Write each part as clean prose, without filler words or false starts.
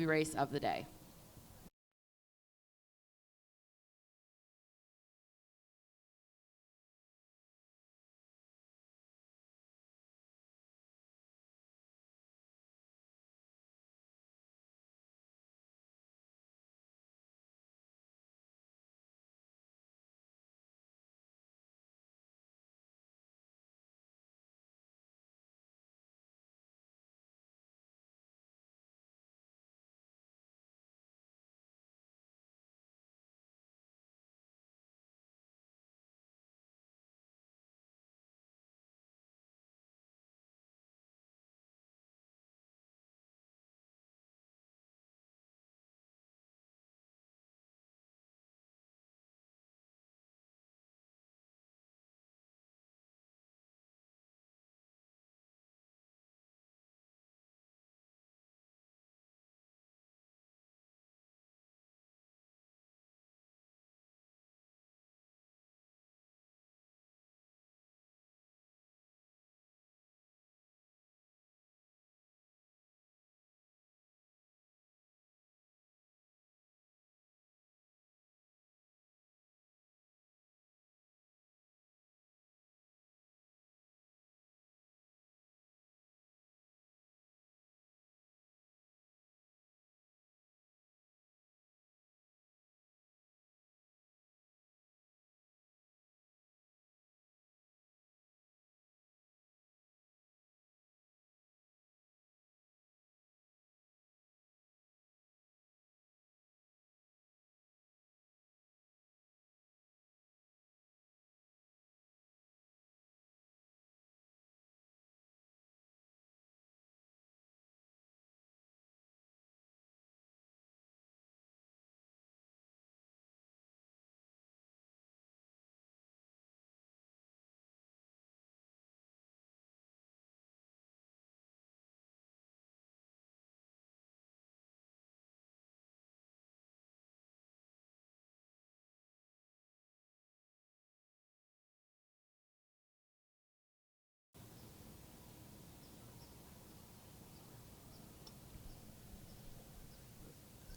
baby race of the day.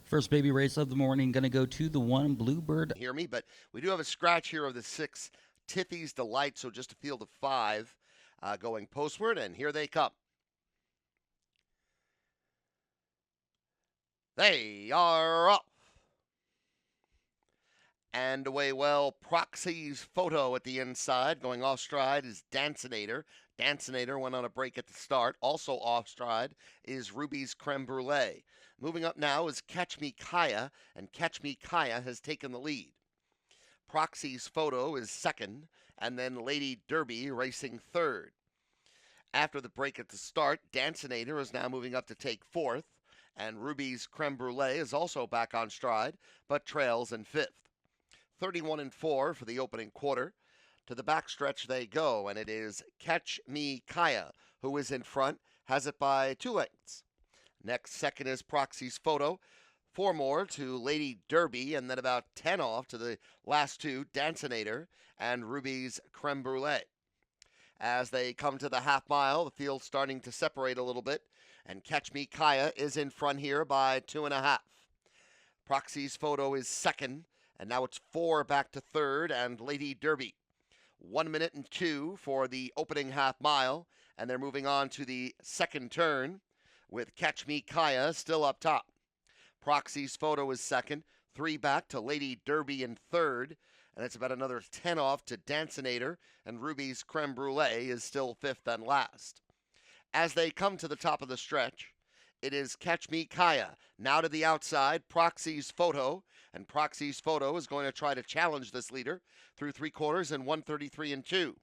First baby race of the morning, going to go to the 1 Bluebird. Hear me, but we do have a scratch here of the 6 Tiffy's Delight, so just a field of 5 going postward, and here they come. They are off. And away well, Proxy's Photo at the inside. Going off stride is Dancinator. Dancinator went on a break at the start. Also off stride is Ruby's Creme Brulee. Moving up now is Catch Me Kaya, and Catch Me Kaya has taken the lead. Proxy's Photo is second, and then Lady Derby racing third. After the break at the start, Dancinator is now moving up to take fourth, and Ruby's Creme Brulee is also back on stride, but trails in fifth. 31-4 for the opening quarter. To the backstretch they go, and it is Catch Me Kaya who is in front, has it by 2 lengths. Next second is Proxy's Photo. 4 more to Lady Derby, and then about 10 off to the last 2, Dancinator and Ruby's Creme Brulee. As they come to the half mile, the field's starting to separate a little bit, and Catch Me Kaya is in front here by 2.5. Proxy's Photo is second, and now it's 4 back to third, and Lady Derby. 1 minute and 2 for the opening half mile, and they're moving on to the second turn with Catch Me Kaya still up top. Proxy's Photo is second, 3 back to Lady Derby in third, and it's about another 10 off to Dancinator, and Ruby's Creme Brulee is still fifth and last. As they come to the top of the stretch, it is Catch Me Kaya. Now to the outside, Proxy's Photo, and Proxy's Photo is going to try to challenge this leader through 3/4 and 133 2.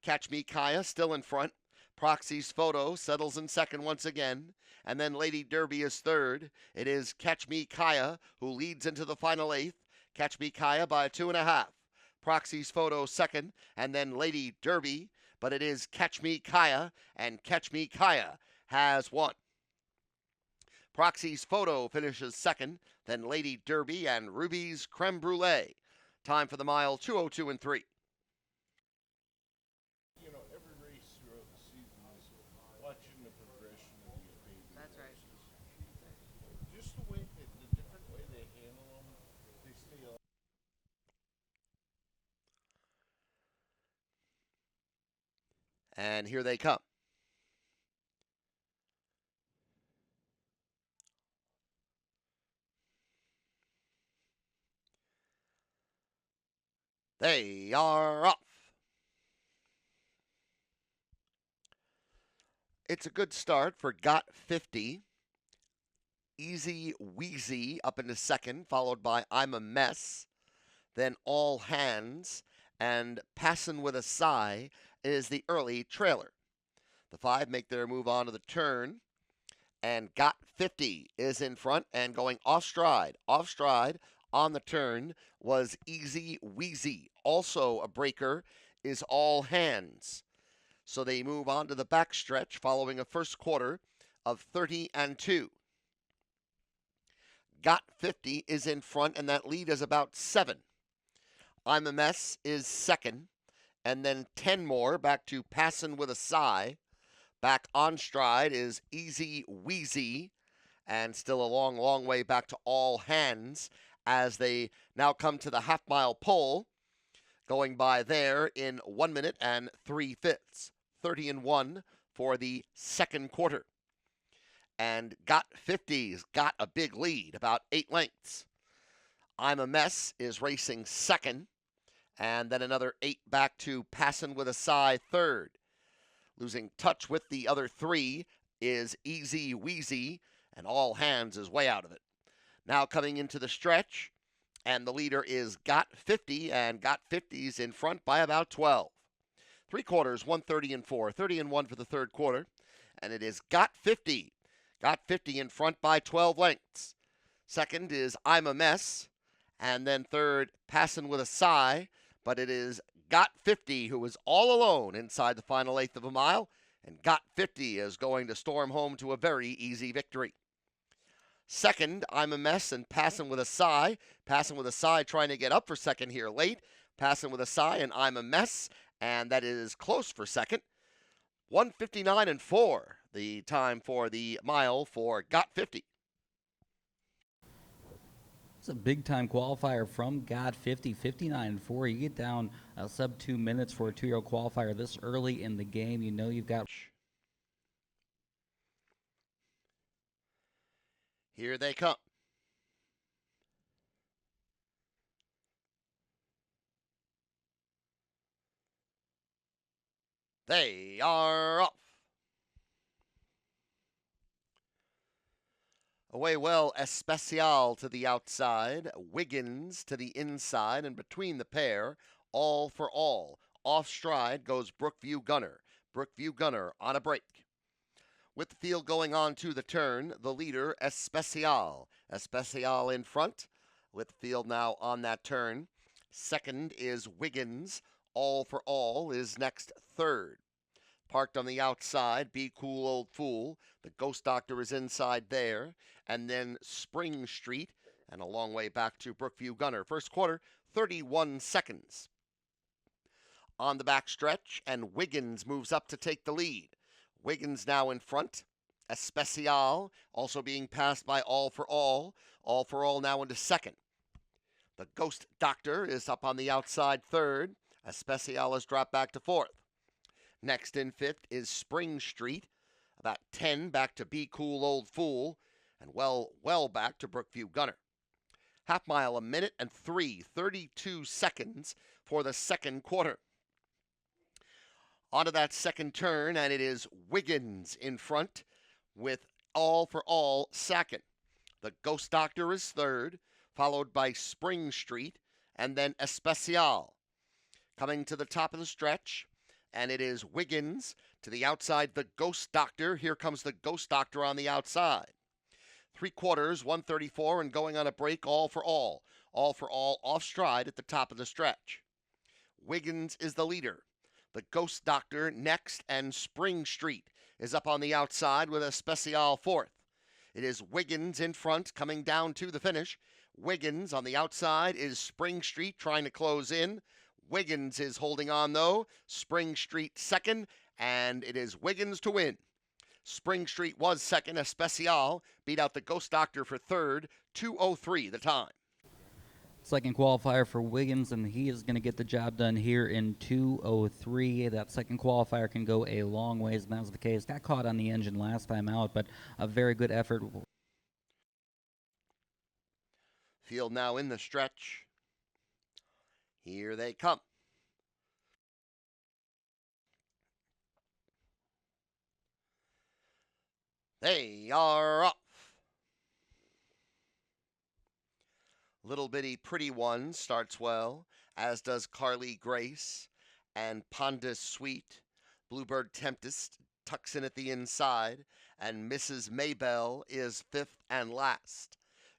Catch Me Kaya still in front. Proxy's Photo settles in second once again, and then Lady Derby is third. It is Catch Me Kaya who leads into the final eighth. Catch Me Kaya by 2.5. Proxy's Photo second, and then Lady Derby, but it is Catch Me Kaya, and Catch Me Kaya has won. Proxy's Photo finishes second, then Lady Derby and Ruby's Creme Brulee. Time for the mile, 2:02 and 3. You know, every race throughout the season is watching the progression of these baby That's right. horses. And here they come. They are off. It's a good start for Got 50. Easy Wheezy up into second, followed by I'm a Mess. Then All Hands and Passin' with a Sigh is the early trailer. The 5 make their move on to the turn, and Got 50 is in front and going off stride. Off stride on the turn was Easy Wheezy. Also a breaker is All Hands. So they move on to the backstretch following a first quarter of 30-2. Got 50 is in front, and that lead is about 7. I'm a Mess is second, and then 10 more back to Passin' with a Sigh. Back on stride is Easy Wheezy, and still a long, long way back to All Hands as they now come to the half-mile pole, going by there in 1 minute and 3/5, 30-1 for the second quarter. And Got 50's got a big lead, about 8 lengths. I'm a Mess is racing second, and then another 8 back to Passin' with a Sigh third. Losing touch with the other 3 is Easy Wheezy, and All Hands is way out of it. Now coming into the stretch, and the leader is Got 50, and Got 50's in front by about 12. 3 quarters, 130-4, 30-1 for the third quarter, and it is Got 50. Got 50 in front by 12 lengths. Second is I'm a Mess, and then third, Passin' with a Sigh, but it is Got 50 who is all alone inside the final eighth of a mile, and Got 50 is going to storm home to a very easy victory. Second, I'm a Mess and Passin' with a Sigh. Passin' with a Sigh trying to get up for second here late. Passin' with a Sigh and I'm a Mess, and that is close for second. 1:59-4, the time for the mile for Got 50. It's a big-time qualifier from God 50, 59-4. You get down sub 2 minutes for a 2-year-old qualifier this early in the game. You know you've got... Here they come. They are off. Away well, Especial to the outside, Wiggins to the inside, and between the pair, All for All. Off stride goes Brookview Gunner. Brookview Gunner on a break. With the field going on to the turn, the leader, Especial. Especial in front, with the field now on that turn. Second is Wiggins. All for All is next third. Parked on the outside, Be Cool Old Fool. The Ghost Doctor is inside there. And then Spring Street, and a long way back to Brookview Gunner. First quarter, 31 seconds. On the back stretch, and Wiggins moves up to take the lead. Wiggins now in front. Especial also being passed by All for All. All for All now into second. The Ghost Doctor is up on the outside third. Especial has dropped back to fourth. Next in fifth is Spring Street. About 10 back to Be Cool Old Fool. And well back to Brookview Gunner. Half mile, 1 minute and 32 seconds for the second quarter. Onto that second turn, and it is Wiggins in front with All for All second. The Ghost Doctor is third, followed by Spring Street, and then Especial. Coming to the top of the stretch, and it is Wiggins to the outside, the Ghost Doctor. Here comes the Ghost Doctor on the outside. 3 quarters, 134, and going on a break, All for All. All for All off stride at the top of the stretch. Wiggins is the leader. The Ghost Doctor next, and Spring Street is up on the outside with Especial fourth. It is Wiggins in front, coming down to the finish. Wiggins on the outside is Spring Street trying to close in. Wiggins is holding on, though. Spring Street second, and it is Wiggins to win. Spring Street was second. Especial beat out the Ghost Doctor for third. 2:03 the time. Second qualifier for Wiggins, and he is going to get the job done here in 2:03. That second qualifier can go a long ways, and that was the case. Got caught on the engine last time out, but a very good effort. Field now in the stretch. Here they come. They are off. Little Bitty Pretty One starts well, as does Carly Grace and Ponda Sweet. Bluebird Tempest tucks in at the inside, and Mrs. Maybell is fifth and last.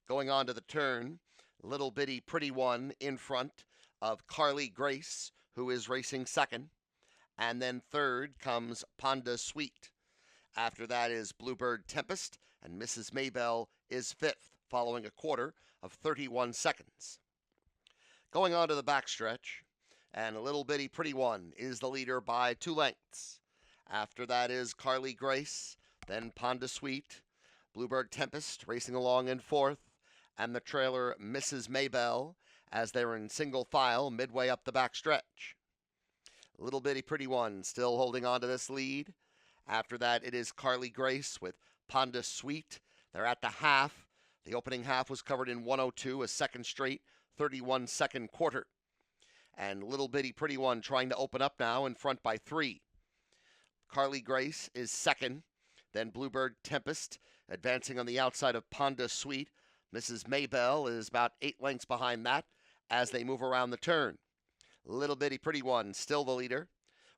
Going on to the turn, Little Bitty Pretty One in front of Carly Grace, who is racing second, and then third comes Ponda Sweet. After that is Bluebird Tempest, and Mrs. Maybell is fifth, following a quarter of 31 seconds. Going on to the backstretch, and Little Bitty Pretty One is the leader by 2 lengths. After that is Carly Grace, then Ponda Sweet, Bluebird Tempest racing along in fourth, and the trailer Mrs. Maybell as they're in single file midway up the backstretch. Little Bitty Pretty One still holding on to this lead. After that, it is Carly Grace with Ponda Sweet. They're at the half. The opening half was covered in 1:02, a second straight 31-second quarter. And Little Bitty Pretty One trying to open up now in front by 3. Carly Grace is second. Then Bluebird Tempest advancing on the outside of Ponda Sweet. Mrs. Maybell is about 8 lengths behind that as they move around the turn. Little Bitty Pretty One still the leader,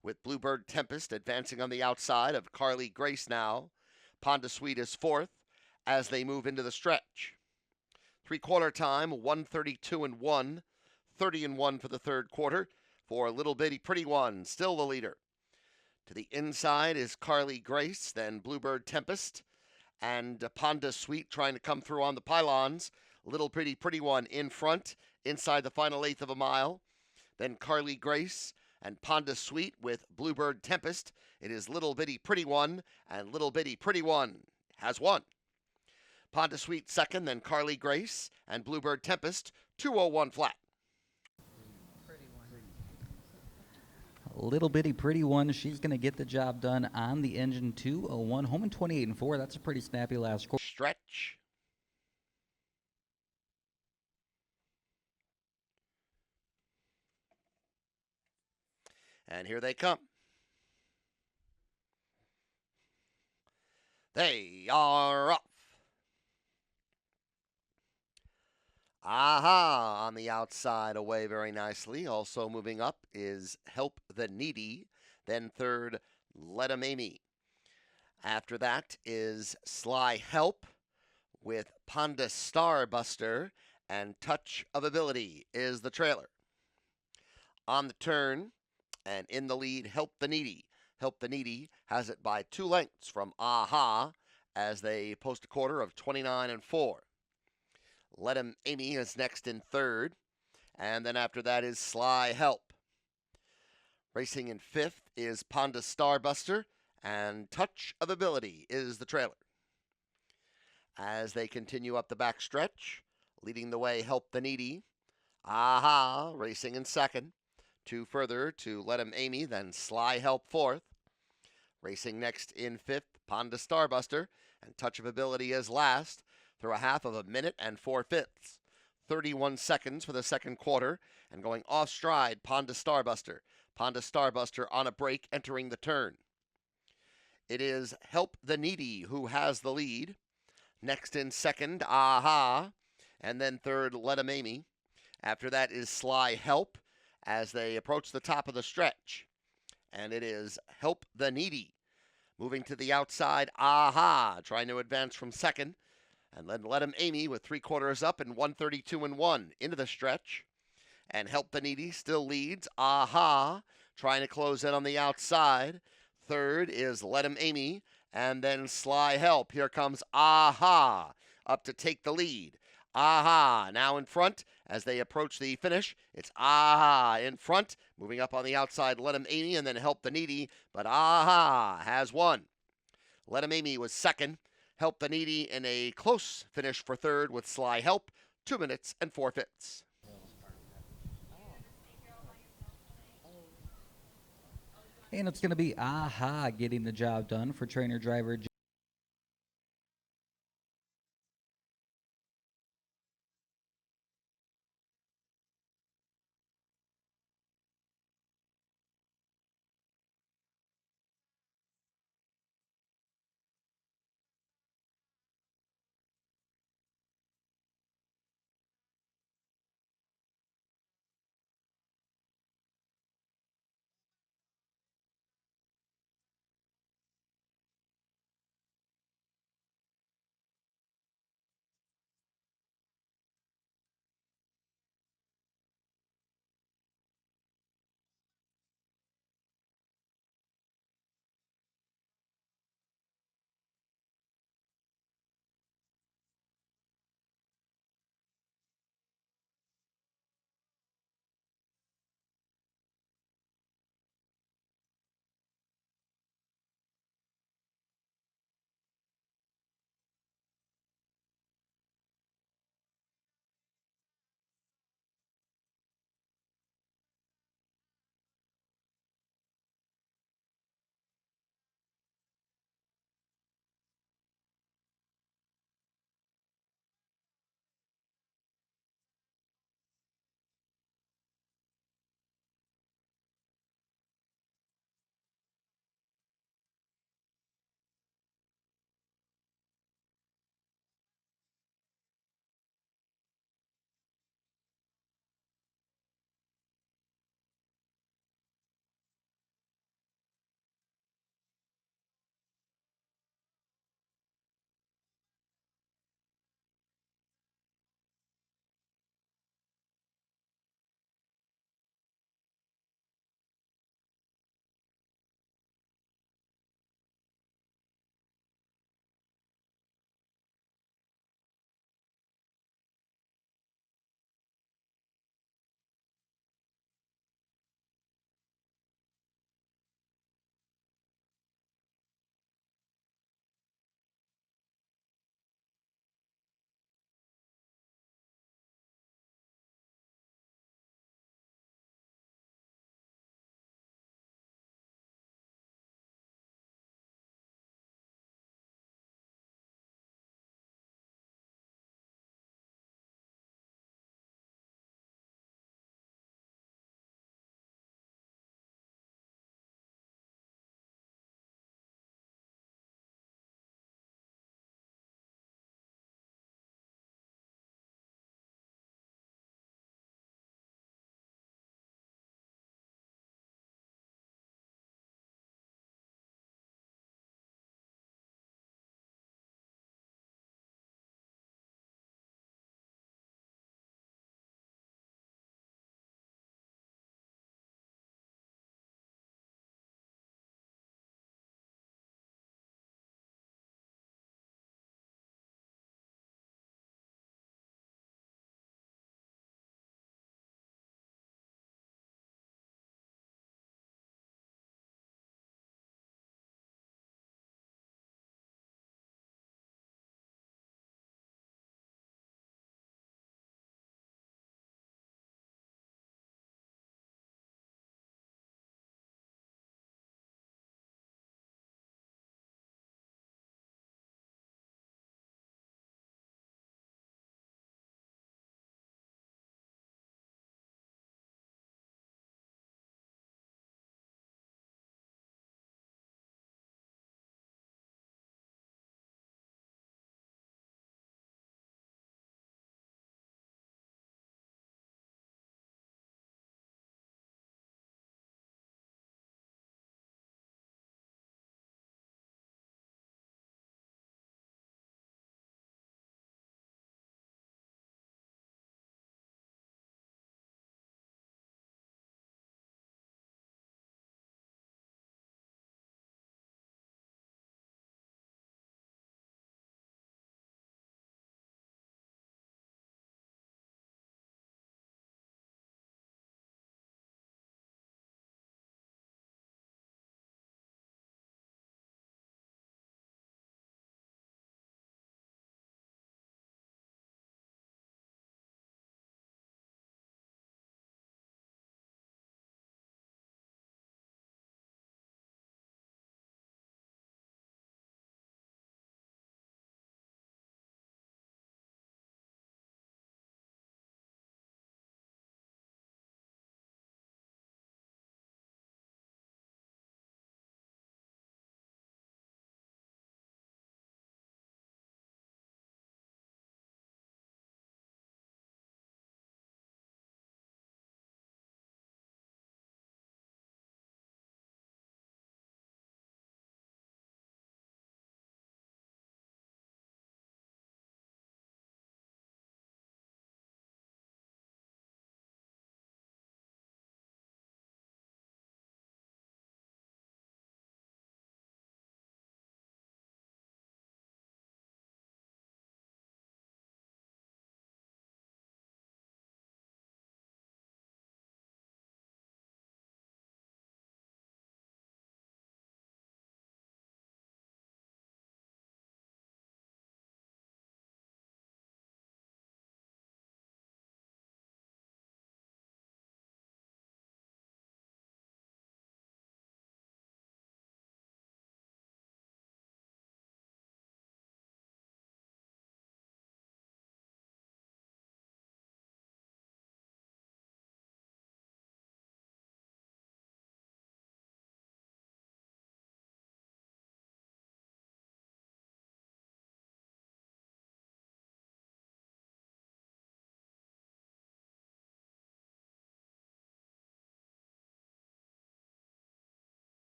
with Bluebird Tempest advancing on the outside of Carly Grace now. Ponda Sweet is fourth as they move into the stretch. 3/4 time, 1:32.1, 30.1 for the third quarter for Little Bitty Pretty One, still the leader. To the inside is Carly Grace, then Bluebird Tempest, and Ponda Sweet trying to come through on the pylons. Little Bitty Pretty One in front, inside the final eighth of a mile. Then Carly Grace and Ponda Sweet with Bluebird Tempest. It is Little Bitty Pretty One, and Little Bitty Pretty One has won. Ponda Sweet second, then Carly Grace and Bluebird Tempest, 2:01 flat. Little Bitty Pretty One, she's going to get the job done on the engine. 2:01, home in 28.4. That's a pretty snappy last quarter. Stretch. And here they come. They are off. Aha on the outside away very nicely. Also moving up is Help the Needy. Then third, Let 'em Amy. After that is Sly Help with Ponda Starbuster, and Touch of Ability is the trailer. On the turn, and in the lead, Help the Needy. Help the Needy has it by 2 lengths from Aha as they post a quarter of 29.4. Let 'em Amy is next in third, and then after that is Sly Help. Racing in fifth is Ponda Starbuster, and Touch of Ability is the trailer. As they continue up the backstretch, leading the way, Help the Needy. Aha racing in second. 2 further to Let 'em Amy, then Sly Help fourth. Racing next in fifth, Ponda Starbuster, and Touch of Ability is last through a half of a minute and 4/5. 31 seconds for the second quarter, and going off stride, Ponda Starbuster. Ponda Starbuster on a break entering the turn. It is Help the Needy who has the lead. Next in second, Aha, and then third, Let 'em Amy. After that is Sly Help as they approach the top of the stretch. And it is Help the Needy. Moving to the outside, Aha, trying to advance from second. And then Let 'em Amy with 3/4 up and 1:32.1 into the stretch. And Help the Needy still leads. Aha, trying to close in on the outside. Third is Let 'em Amy, and then Sly Help. Here comes Aha up to take the lead. Aha now in front as they approach the finish. It's Aha in front, moving up on the outside, Let 'em Amy, and then Help the Needy, but Aha has won. Let 'em Amy was second. Help the Needy in a close finish for third with Sly Help, 2 minutes and 4/5. And it's going to be AHA getting the job done for trainer driver